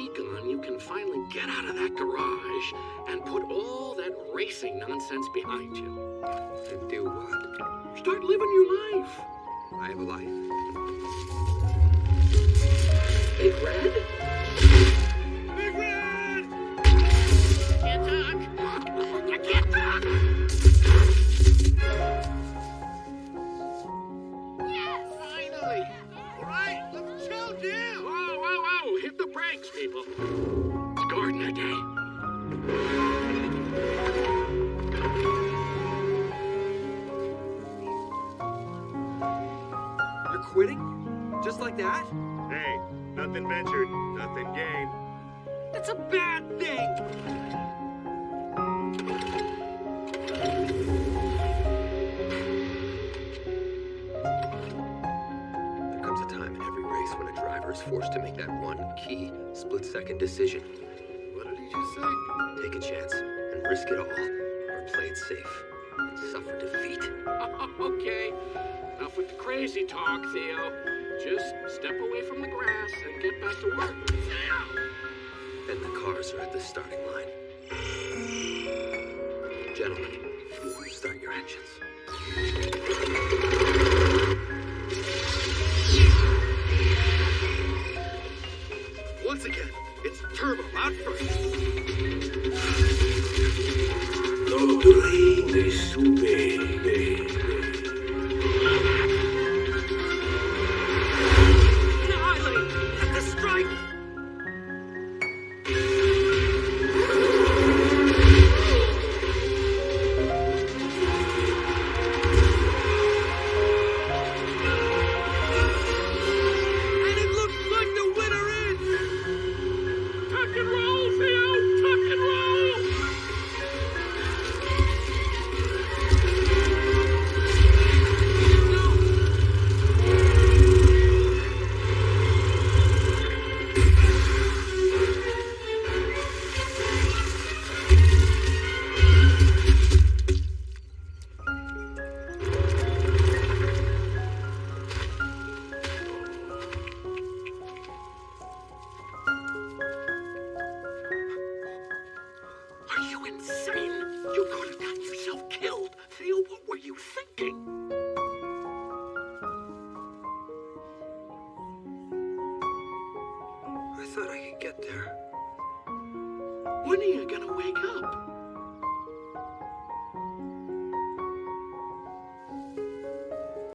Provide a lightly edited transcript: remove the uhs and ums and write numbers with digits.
week on, you can finally get out of that garage and put all that racing nonsense behind you. And do what? Start living your life. I have a life. Big Red? Big Red! Can't talk. I can't talk. Yes! Finally. All right, let's chow down. Whoa, whoa, whoa. Hit the brakes, people. It's gardener day. You're quitting? Just like that? Hey, nothing ventured, nothing gained. That's a bad thing! There comes a time in every race when a driver is forced to make that one key split-second decision. What did he just say? Take a chance and risk it all, or play it safe and suffer defeat. Okay. Enough with the crazy talk, Theo. Just step away from the grass and get back to work. And the cars are at the starting line. Gentlemen, start your engines. Once again, it's turbo out first. Annihilate at the strike! And it looks like the winner is... Tuck and roll, Theo! Tuck and roll! Are you insane? You could have gotten yourself killed. Theo, what were you thinking? I thought I could get there. When are you gonna wake up?